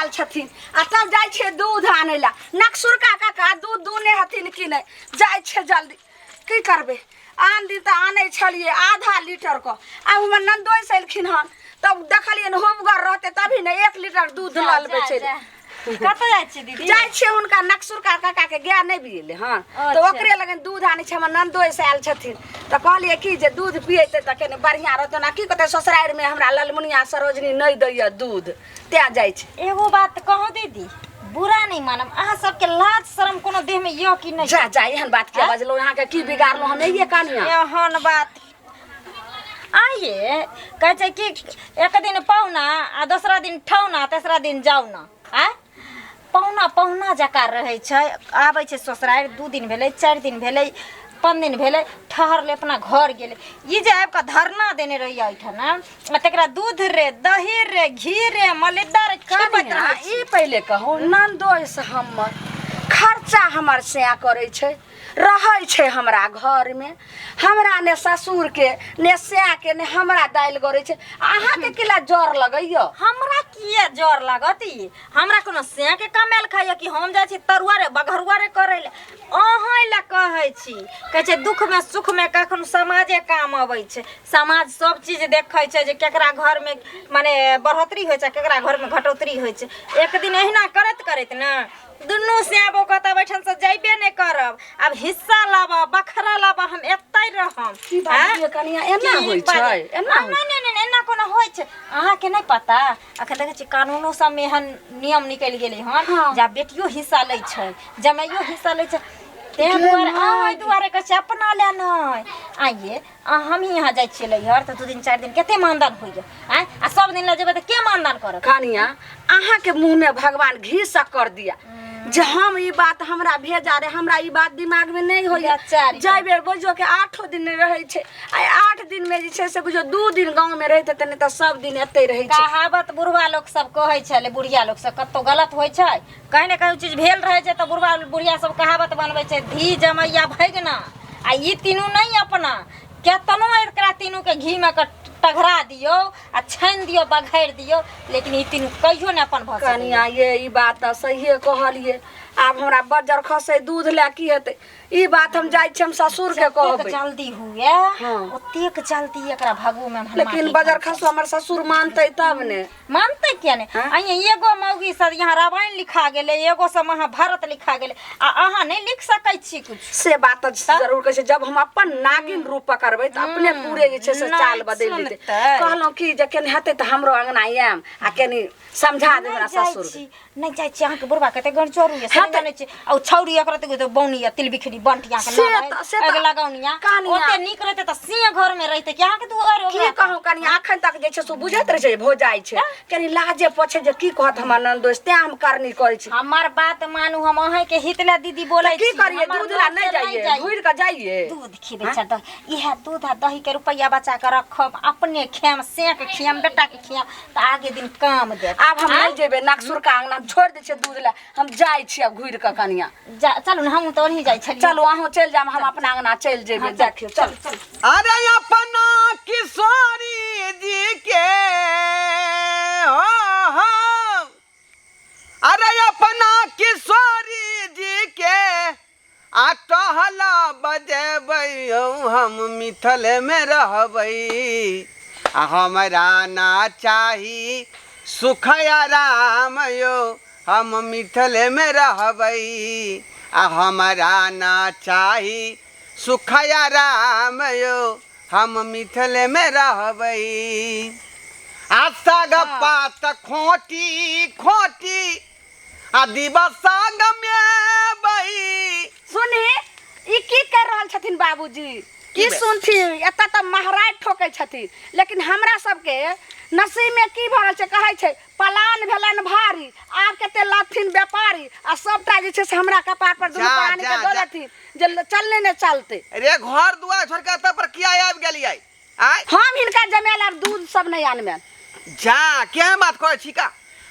Oil छथिन आ तब जाइ छे दूध आने ला नक्सुर काका दूध दूने हथिन कि नहीं जाइ छे जल्दी की करबे आन दिन तो आने छलिए आधा लीटर को अब हमर नंदोई से एलखिन हन तब देखलिए होबगर रहते तभी न 1 लीटर दूध लाल बेचे कत जाइ छी दीदी जाइ छे उनका नक्सुर काका के गया नहीं बिले हां तो ओकरे लगन दूध आने छे हमर नंदोई से आयल छथिन तो कहलिए कि जे दूध पिएते त केने बढ़िया रहते ना की कहते ससुराल में हमरा ललमुनिया सरोजनी नहीं दैया दूध त्या जाइ छे एगो बात कहूं दीदी बुरा नहीं मानम अहाँ सबके लाज शरम कोनो देह में यो कि नहीं जा जा एहन बात के बजलो यहाँ के की बिगाड़लो हम ये कहानियां एहन बात आइए कहे छै कि एक दिन पौना आ दूसरा दिन ठौना तेसरा दिन जाउना आ पौना पौना जकार रहे छै आबै छै ससुराल 2 दिन भेलै 4 दिन भेलै 5 दिन भेलै ठहर ले अपना घर गेले ई जे आब का धरना देने रही ऐठना तकरा दूध रे दही रे घी रे मलेदार कहानियां ई पहले कहू नंदोई से हमर खर्चा हमर से करे छै रहै छै हमरा घर में हमरा ने ससुर के ने स्या के ने हमरा दाइल गरे छै अहाँ के किला जोर लगैयो हमरा किए जोर लागती हमरा कोनो स्या के कमेल खाइए कि हम जाइ छी तरुआ रे बघरुआ रे करे ले अहाँ ला कहै छी कहै छै दुख में सुख में कखन समाजे काम आबै छै समाज सब चीज देखै छै जे केकरा घर में माने बढ़ोतरी होय छै केकरा घर में घटोतरी होय छै एक दिन एहिना करत करत ना दुनू स्याबो कत बैठन से जाइबे नहीं करब अब हिस्सा लाबा बखरा लाबा हम एतै रहम की बात कनिया एना होय छै एना नहीं एना कोनो होय छै अहाँ के नहीं पता अखन देखै छी कानूनो सब में हन नियम निकल गेलै हन जा बेटियो हिस्सा लै छै जमाइयो हिस्सा लै छै ते दुआरे कह अपना ले नहीं आइए हम ही यहाँ जाइ छियै लैहर तो 2 दिन 4 दिन केते मानदान होइए आ सब दिन ले जेबै त के मानदान करत कनिया अहाँ के मुंह में भगवान घी शक्कर दिया जे हम ई बात हमरा भेजा रे हमरा ई बात दिमाग में नहीं होइया जाइबे बुझो के 8 दिन रहे छै आ 8 दिन में जे छै से बुझो 2 दिन गांव में रहते तने त सब दिन एते रहे छै कहावत बुढ़वा लोग सब कहै छले बुढ़िया लोग सब कतो गलत होय छै कहीं न कहीं चीज भेल रहे छै त बुढ़वा बुढ़िया सब कहावत बनबै छै धी जमैया भगना आ ई तीनू नहीं अपना केतनो एकरा तीनू के घी में टघरा दियो आ छान दियो बघार दियो लेकिन ई तीनू कहियो न अपन भाषा कनिया ये ई बात सही कहलिए आब हमरा बजर खसे दूध ले की हेते ई बात हम जाय छी हम ससुर के कहबै जल्दी हुए ओतेक जल्दी एकरा भगू में लेकिन बजर खसो हमर ससुर मानते तब ने मानते क्या ने अइए एगो मौगी से यहाँ रामायण लिखा गेले एगो से महाभारत लिखा गेले आ अहाँ नहीं लिख सकै छी कुछ से बात जरूर कहै छै जब हम अपन नागिन रूप पकड़बै त अपने पूरे जे छै से चाल बदल देते कहलो कि जे केने हेते त हमरो अंगना आयम आ केनी समझा दे हमरा ससुर नहीं जाय छी अहाँ के बुढ़वा कते गन चोरू ये जाने छी औ छौरी एकरा त बौनी या तिल बिखरी बंटिया के ना अग लगाउनिया ओते निक रहते त सिंह घर में रहते कि अहाँ के तू और की कहू कनिया अखन तक जे छै सो बुझत रहे छै भो जाय छै कनी लाजे पछे जे की कहत हमर नंदोस ते हम करनी करै छी हमर बात मानू हम अहाँ के हितला दीदी बोलै छी की करिए दूध ला नहीं जाइए घुर के जाइए दूध खिबे छ त इहा दूध आ दही के रुपया बचा के रखब अपने खेम सेक खियम बेटा के खियम त आगे दिन काम दे अब हम नहीं जेबे नक्सुर का अंगना छोड़ दे छै दूध ला हम जाय छी अब घुर के कनिया चलू न हम तो नहीं जाय छली चलो अहो चल जाम हम अपना अंगना चल जेबे देखियो चल अरे अपना किशोरी जी के हो अरे अपना किशोरी जी के आ टहला बजेबै हम मिथल में रहबै आ हमरा ना चाही सुख आराम यो हम मिथल में रहबै आ हमरा ना चाही सुख आराम यो हम मिथल में रहबै आ साग पात खोटी खोटी आ दिवस साग में बही सुनी ई की कर रहल छथिन बाबूजी की सुनथि एत त महाराज ठोकै छथिन लेकिन हमरा सबके नसीब में की भरल छै कहै छै पलान भेलन भारी आब केते लथिन व्यापारी आ सबटा जे छै से हमरा कपार पर दुनू पानी के दो देथिन जे चलने ने चलते अरे घर दुआर छोड़ के त पर किया आब गेलियै आय हम हिनका जमेल आब दूध सब नहीं आनमे जा के बात कहै छी का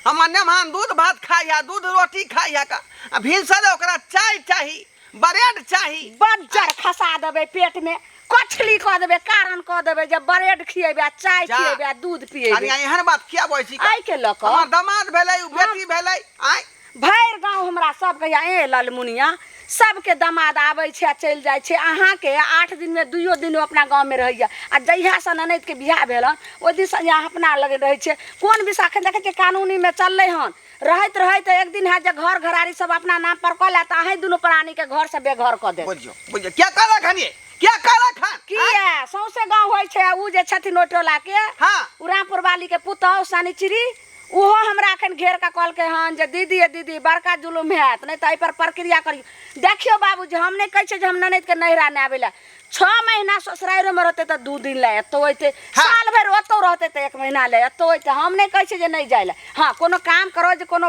हम अन्य मान दूध भात खाइया दूध रोटी खाइया का भिनसर ओकरा चाय चाही ब्रेड चाहिए बज्जर खसा देबे पेट में, कछली कह देबे, कारण कह देबे जे ब्रेड खिएबे, चाय जा। खिएबे, दूध पिएबे। अरे एहन बात किया बोलै छी आई के लक हमर दामाद भेलै उ बेटी भेलै आय भैर गांव हमरा सब कहिया ए ललमुनिया सबके दामाद आबै छै आ चलि जाइ छै। अहाँके 8 दिन में 2 दिन अपना गांव में रहैया आ जहिया से ननद के बियाह भेलन ओइ दिन से यहाँ अपना लगे रहै छै। कोन विषय अखन देखै छै कानूनी में चललै हन, रहैत एक दिन है जे घर घरारी सब अपना नाम पर कऽ लै त अहीं दुनू प्राणी के घर से बेघर कऽ दे। बुझियो क्या कहला खान ये क्या कहला खान की है सौसे गांव होइ छै। उ जे छथिन ओटोला के हां उरामपुर वाली के पुतौ सानिचिरी उहो हमरा अखन घेर के कहलकै हन जे दीदी बड़का जुलुम हैत, नहीं तो एहि पर प्रक्रिया करियो। देखियो बाबूजी हम नहीं कहै छै जे हम ननद के नहिरा ने आबे ला, 6 महीना ससुराइरो में रहते तो 2 दिन ले एतो होते, साल भर ओतो रहते तो 1 महीना ले एतो होते। हम नहीं कहै छै जे नहीं जाय ला। हाँ कोनो काम करो जे कोनो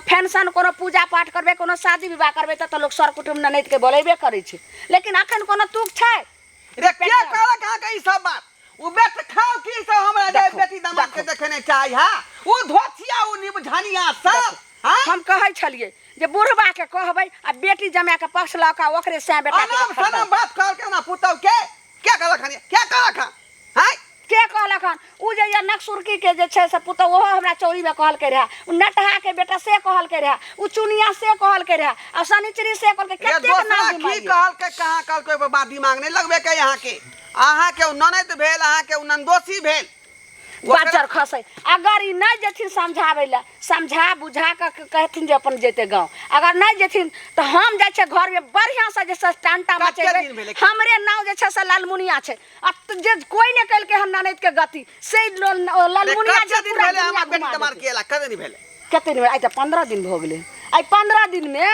फंक्शन कोनो पूजा पाठ करबे कोनो शादी विवाह करबे तो लोग सर कुटुम ननद के बोलेबे करै छै, लेकिन अखन कोनो तुक छै रे क्या कहला कहां के ई सब बात उ बेट खाओ की सब हमरा जे बेटी दामाद के देखे नहीं चाहि। हां उ धोतिया उ निबझानिया सब हां हम कहै छलिए जे बुढ़बा के कहबै आ बेटी जमाय के पक्ष ल का ओकरे से बेटा के सारा बात कर के ना पुतौ के क्या कहला खान क्या कहला खान हां के कहलक हन उ जे या नक्सुरकी के जे छै से पुतौ ओहो हमरा चौरी में कहलकै रहा, उ नटहा के बेटा से कहलकै रहा, उ चुनिया से कहलकै रहा, आ सनिचरी से कहलकै कते ना की कहलकै कहां कहलकै पर बात दिमाग नहीं लगबे के यहां के अहाँ के ननद भेल अहाँ के नंदोसी भेल बाजार खसै। अगर ई नहीं जेथिन समझाबै ला समझा बुझा के कहथिन जे अपन जेते गांव, अगर नहीं जेथिन तो हम जाय छै घर में बढ़िया से जे टांटा मचेबै। हमरे नाव जे छै से लालमुनिया छै आ जे कोई ने कहलकै हन ननद के गति से लालमुनिया जे दिन भेले हमरा बेटी तमार केला कदे नहीं भेले कते दिन आई तो 15 दिन भ गेलै। आई 15 दिन में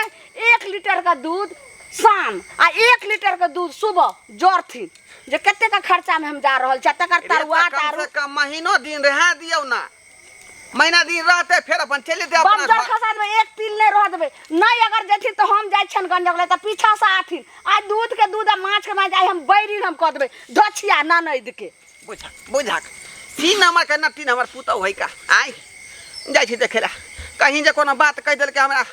1 लीटर का दूध शाम आ 1 लीटर का दूध सुबह जोरथिन जे कते का खर्चा में हम जा रहल छ तकर तरुआ तारू कम महीनो दिन रह दियौ ना, महीना दिन रहते फिर अपन चले दे अपना बंदर खसाद में 1 तिल नहीं रह देबे नहीं। अगर जेथिन तो हम जाय छन गंजक ले त पीछा से आथिन आ दूध के दूध आ माछ के माछ जाय हम बैरी हम क देबे धछिया ननद के बुझा 3 नंबर के न 3 नंबर पुतौ है का आई जाय छी देखेला कहीं जे कोनो बात कह देल के हमरा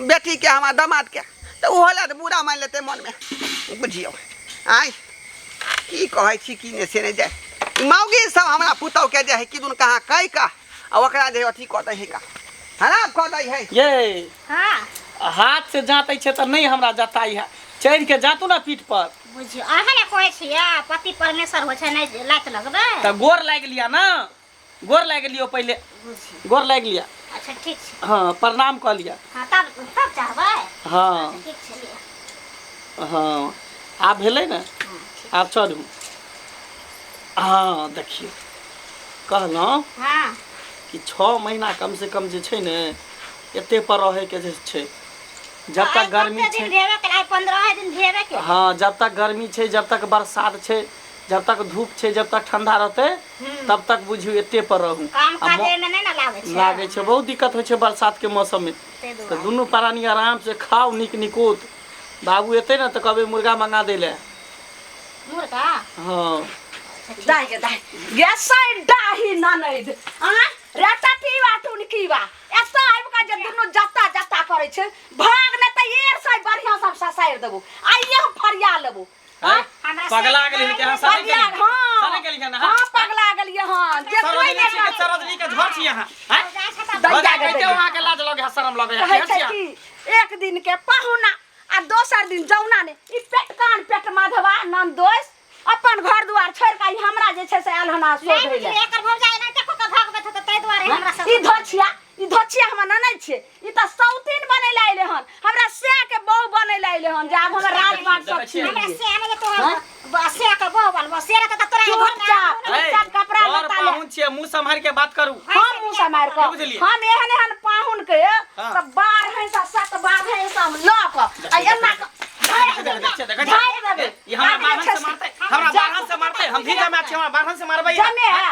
बेटी के हमरा दामाद के तो उ होला त बुरा मान लेते मन में बुझियो। आई की कहै छी की ने से ने जाय मौगी सब हमरा पुतौ के जे है कि दुन कहां कह का आ ओकरा जे अथी क दे है का खराब क दे है ये हां हाथ से जाते छे त नहीं हमरा जताई है चढ़ के जातू ना पीठ पर बुझियो अहाँ ने कहै छियै पति परमेश्वर हो छै नहीं लात लगबे त गोर लाग लिया ना, गोर लाग लियो पहले गोर लाग लिया। अच्छा ठीक छै हाँ प्रणाम कर लिया। हां तब चाहबै हाँ ठीक छै लिया हाँ आप भेले ना आप चलू। हाँ देखिए कहलौं हां कि 6 महीना कम से कम जे छै ने एते पर रहे के जे छै जब तक गर्मी छै 15 दिन भेबे के हाँ जब तक गर्मी छै जब तक बरसात छै जब तक धूप छै जब तक ठंडा रहते तब तक बुझियो एते पर रहू। काम काजे में नहीं ना लागे छै बहुत दिक्कत होइ छै बरसात के मौसम में तो दुनू प्राणी आराम से खाओ निकोत। बाबू एते ना तो कभी मुर्गा मंगा दे ले मुर्गा हाँ दाई के दाई गैसाई डाही ननद आ रेटा टीवा टुनकीवा एता आइब का जे दुनु जत्ता जत्ता करे छै भाग ने त एर से बढ़िया सब ससाइर देबो आइए हम फरिया लेबो। पगला गेली के सने गेली ना हां पगला गेलिए हां जे कोई ने सरजली के घर छी यहां हैं दैया के के वहां के लाज लगे शरम लगे कहै छै कि एक दिन के पाहुना आ दोसर दिन जौना ने ई पेट कान पेट माधवा नंदोस अपन घर दुआर छोड़ के हमरा जे छै से आयल हना सोध ले एकर भौ जाय ना देखो के भागबे त तै दुआरे हमरा सब ई धोछिया हम ननद छे ई त सौतीन बने लाइले हन हमरा से के बहू बने लाइले हन जे आब हमर राजबाट सब छी हमरा से ने तो बसे के बहू बनबो से रे त तोरा चुपचाप कपड़ा और लता ले पाहुन छे मुंह संभाल के बात करू हम मुंह समार के हम एहन एहन पाहुन के त बार है सत बार है सब ल क आ एना हम भी जमा छे बारहन से मारबै जाने है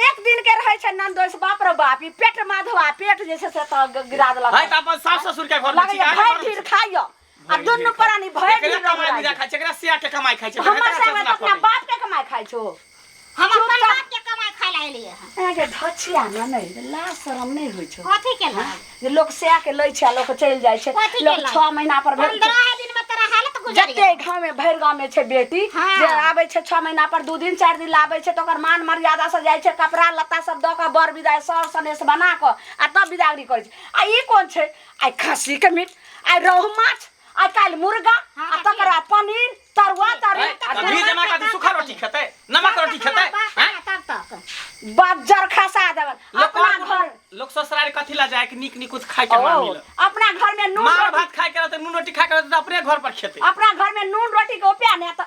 एक दिन के रहे छै नंदोस बाप रे बाप ई पेट माधवा पेट जे छै से त गिरा देलक है त अपन सास ससुर के घर में छी का भाई फिर खाइयो आ दुनु प्राणी भय एकरा कमाई बुझा खाइ छै एकरा सिया के कमाई खाइ छै हमर से अपना बाप के कमाई खाइ छो हम अपन बाप के कमाई खाइ ला एलिए ए के धछिया न नहीं लाज शरम नहीं होय छो कथि केला जे लोग से के लै छै लोग चल जाय छै लोग 6 महीना पर 15 दिन जते गांव में भर गांव में छे बेटी हाँ। जे आबै छे 6 महीना पर 2 दिन 4 दिन लाबै छे तो ओकर मान मर्यादा से जाय छे कपड़ा लत्ता सब द के बर विदाई सर सनेस बना के आ तब विदागरी करे छे आ ई कोन छे आई खस्सी के मीट आई रोहु माछ आई काल मुर्गा आ तकर बाद पनीर तरुआ तरी घी जमा कर सूखा रोटी खेते नमक रोटी खेते हैं तब तक बज्जर खसा देबल अपना घर लोग ससुराल कथी ला जाए कि निक निक कुछ खाए के ना मिले अपना घर में नून मार रोटी भात खाए के रहते नून रोटी खाए के रहते तो अपने घर पर खेते अपना घर में नून रोटी के उपिया ने त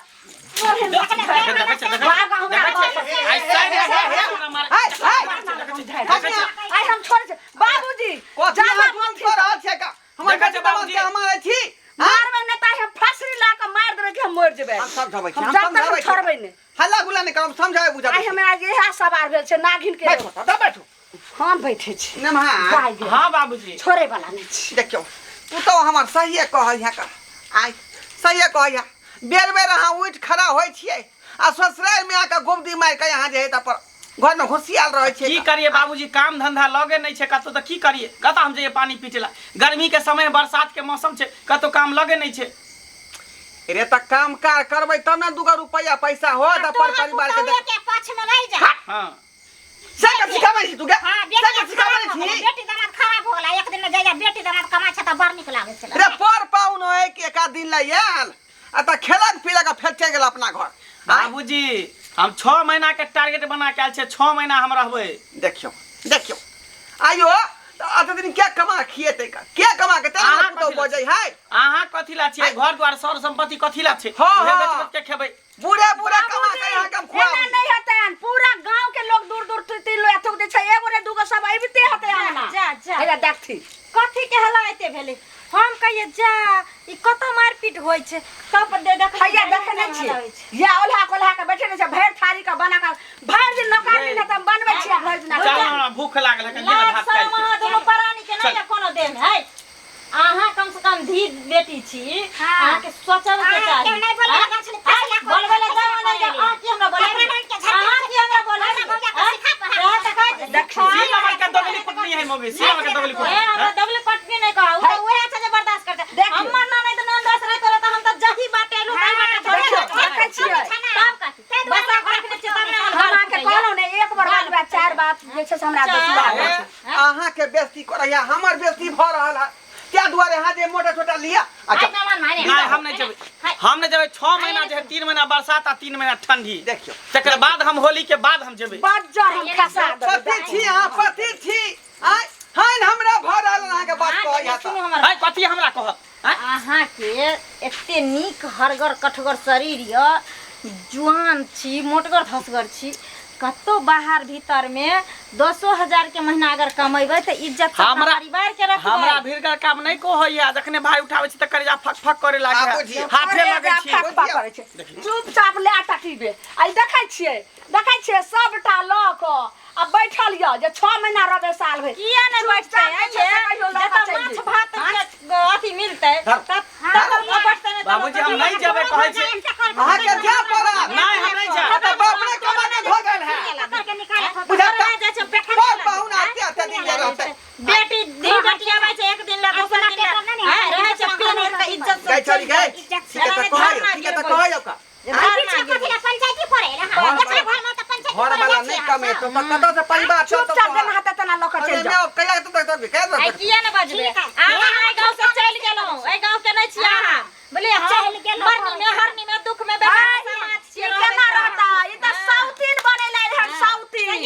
आई हम छोड़ छे बाबूजी जामा बोलथि रहल छै का हमर देखै छै बेटी बाबूजी। हमारे छी मारबे ने त हम फसरी ला के मार देबे कि हम मर जेबे हम समझाबै छी हम हम जब तक समझाबै छी छोड़बे ने हल्ला गुल्ला नहीं करब समझाबै बुझाबै आई हमें आज यह सवार भेल छे नागिन के बैठो त बैठो हम बैठे छी नमहा जाय गे हाँ बाबूजी छोड़े वाला नहीं छी देखियो तू तो हमर सहिए कहै है का आई सहिए कहै है बेर बेर अहाँ उठ खड़ा होय छियै आ ससुराल में आके गुमदी मार के यहाँ जे है त पर घर में घुसियाल रहे की छियै करिए बाबूजी काम धंधा लगे नहीं छे कतो तो की करिए कत हम जे पानी पीटेला गर्मी के समय बरसात के मौसम छे कतो काम लगे नहीं छे रे त काम कार करबै तब न 2 रुपया पैसा हो त पर परिवार के के पक्ष में नहीं जा हाँ से के सिखाबै छी तू के हां से के सिखाबै छी बेटी दामाद खराब हो गेला एक दिन में जाइया बेटी दामाद कमाय छ त बड़ निक लागे छला रे पर पाउन है कि एक आध दिन ला आयल आ त खेलक पीलक फेंक गेल अपना घर बाबूजी हम 6 महीना के टारगेट बना के आयल छे 6 महीना हम रहबे देखियो देखियो आयो त अत दिन क्या कमा खिएते का क्या कमा के तेरा अहाँ तो कथी ला बजै है अहाँ कथी ला छे घर द्वार सर संपत्ति कथी ला छे हाँ, उहे हाँ। बेच बेच के खेबै पूरे पूरे कमा के यहाँ कम खुआ एना नहीं हतन पूरा गांव के लोग दूर दूर तीन लो एथुक दे छै एगो ने दूगो सब आबिते हते आना जा जा हेला देखथि कथी के हला एते भेले हम कहिए जा ई कत मारपीट होय छे तब दे देख भैया देखे नहीं छी या ओल्हा कोल्हा के बैठे छै भैर थारी का बना के भैर दिन नौकर दिन त हम बनबै छी भैर दिन चल ना भूख लागल है कहिए ना भात खाइ वहां दोनों प्राणी के नहीं कोनो देन है आहा कम से कम धी बेटी छी आहा के सोचब के चाही के नहीं बोले लगा छले फैसला कर बोलबे जाओ ना जा आ की हमरा बोले आहा की हमरा बोले सी नमक के दोगली पत्नी है मोगी सी नमक के दोगली ए पत्नी हमरा डबल पटनी नहीं कहू तो ओहे अच्छा से बर्दाश्त करते हमर ना नहीं तो नन दस रह करे तो हम तो जही बाटे लू कई बाटे थोड़े देखै छियै तब का बस रखने छी तब हम आके कहलो ने एक बार बात बा चार बात जे छै से हमरा दसुआ है अहाँ के बेइज्जती करैया हमर बेइज्जती भ रहल है क्या दुआरे हाथ जे मोटा छोटा लिया अच्छा नहीं हम नहीं जेबै 6 महीना जे 3 महीना बरसात आ 3 महीना ठंडी देखियो तकर बाद हम होली के बाद हम जेबै बज्जर हम खसा पति छी हां पति छी आय हां हमरा भ रहल अहाँ के बात कहैया सुनो त हमर है कथी हमरा कहत अहाँ के एते नीक हरगर कठगर शरीर य जुआन छी मोटगर धसगर छी कतो बाहर भीतर में 200,000 के महीना अगर कमेबै त इज्जत से हमरा परिवार के रखबै हमरा भीड़गर काम नहीं को होइया जखने भाई उठाबै छी त करिया फक फक करे आ लागे बुझियौ। हाथे लगे छी करे छै चुपचाप ले टकीबे आई देखै छियै सबटा ल क आ बैठल य जे 6 महीना रहबे साल भर किया नहीं बैठते जब माछ भात अथी मिलते तब बैठते नहीं बाबूजी हम नहीं जेबै कहै छी अहाँ के जा पड़त नहीं हम नहीं जा त बाप रे कमा के भ गेल है करके निकाले बुझाता पर पाहुन आते दिन जे रहते बेटी दी बेटी आबै छै एक दिन ला दोसर दिन ला रहै छै पेन के इज्जत गई चली गई ठीक है त कहै का पंचायती पड़े रहा देखा घर में तो पंचायती घर वाला नहीं कमे तो कतो से परिवार तो चुपचाप जन हाथ तना ल क चल जा कहिया तो आई किया न बजबे आहा आई गांव से चल गेलौ आई गांव के नहीं छी आहा बोले चल गेलौ हरनी में दुख में बेटा समाज छी केना रहता ई त साउथीन बनेले है साउथीन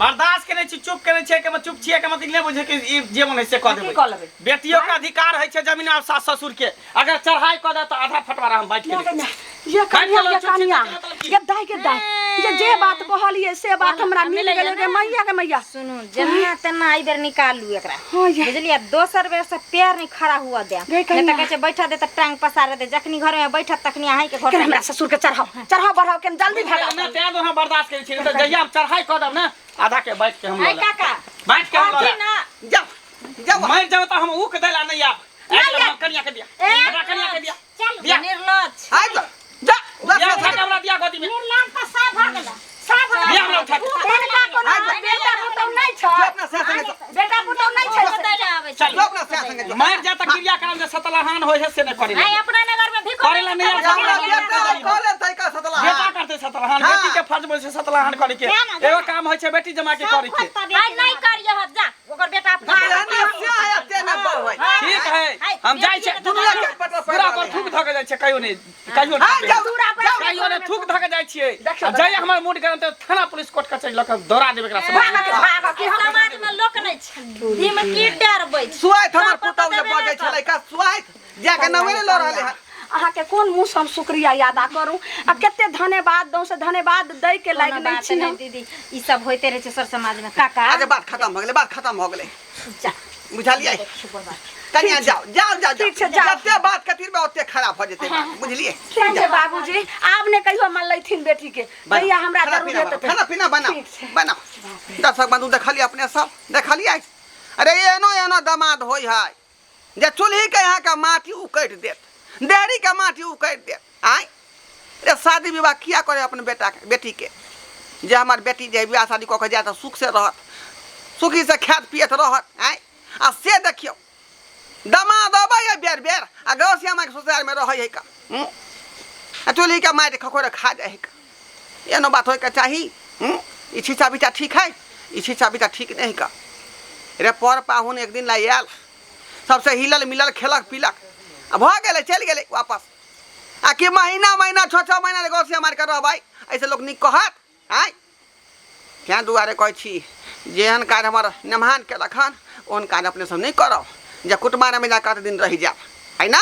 बर्दाश्त करे छी चुप करे छी के चुप छिए के मतलब नहीं बुझे कि ई जे मन है से कह देबै बेटियों का अधिकार है छै जमीन और सास ससुर के अगर चढ़ाई क दे त आधा फटवारा हम बैठ के ये कनिया ये दाई जे बात कहलिए से बात हमरा मिल गेल रे मैया के मैया सुनो जना तना आई बेर निकाल लू एकरा हां ये बुझलिए दोसर बेर से पैर नहीं खड़ा हुआ दे नहीं त कहै छै बैठा दे त टांग पसार दे जखनी घर में बैठत तखनी आही के घर हमरा ससुर के चढ़ाओ बढ़ाओ के जल्दी भागा ना ते दो हम बर्दाश्त करे छी त जहिया हम चढ़ाई क दब ना आधा के बैठ के हम आई काका बैठ के हम अथी ना जाओ मर जाओ त हम उक देला नहीं आब हम कनिया के दिया हमरा कनिया के दिया दिया निर्लज आ जा दिया उठा के हमरा दिया गोदी में निर्लाम तो सब भ गेल सब दिया हमरा उठा के बेटा पुतौ नहीं छ अपना साथ में बेटा पुतौ नहीं छ दैले आबै छै चल अपना साथ संगे जो मार जाता क्रियाक्रम जे सतलहान होय है से न करे नहीं अपना नगर में भी करेला नहीं हमरा बेटा कॉलेज तय का सतला बेटा करते सतलहान हाँ। बेटी के फर्ज बोल से सतलहान करे के एगो काम होय छै बेटी जमा के करे के नहीं नहीं करिए हट जा ओकर बेटा ठीक है हम जाय छै दुनिया के पता पूरा पर थूक धक जाय छै कहियो नहीं कहियो कहियो ने थूक धक जाय छियै जय हमर मूड करन त थाना पुलिस कोर्ट कचहरी लक दौड़ा देबे एकरा सब कि समाज में लोक नहीं छै दिम की डरबै सुआइत हमर पुतौ जे बजै छलै का सुआइत जाके नवरे ल रहले है अहाँ के कोन मुंह से हम शुक्रिया यादा करू आ केते धन्यवाद दऊ से धन्यवाद दै के लायक नहीं छी हम दीदी ई सब होइते रहे छै सर समाज में काका आज बात खत्म भ गेलै बात खत्म भ गेलै जा बुझलियै कनिया जाओ जाओ जाओ ठीक छै, जाओ। जते बात कतिर में ओते खराब हो जेतै बात, बुझलियै ठीक है बाबूजी आब ने कहियो मन लैथिन बेटी के भैया हमरा जरूर देते खाना पीना बनाओ ठीक छै। बनाओ दर्शक बंधु देखलिए अपने सब देखलिए अरे एनो एनो दामाद होय है जे चूल्ही के यहाँ का माटी उकट देत डेहरी का माटी उकट देत आय रे शादी विवाह किया करे अपन बेटा के बेटी के जे हमार बेटी जे विवाह शादी कऽ के जाए तऽ सुख से रहत सुखी से खात पियत रहत आय आ से देखियो दामाद अबै है बेर बेर आ गौसिया के ससुराल में रहै है का आ चूल्ही के माटी खखोरे खा जाए है का एनो बात होय के चाही ई छिछा बिचा ठीक है ई छिछा बिचा ठीक नहीं का रे पर पाहुन एक दिन लाई आयल सबसे हिलल मिलल खेलक पीलक आ भ गेलै चल गेलै वापस आ कि महीना महीना 6-6 महीना गोसिया मार के रहबै ऐसे लोग निक कहत आय क्या दुआरे कहै छी जेहन कार्य हमर नेमान केलक हन ओहन कार्य अपने सब नहीं करब जे कुटुम्बारे में जाकर दिन रह जाब है ना।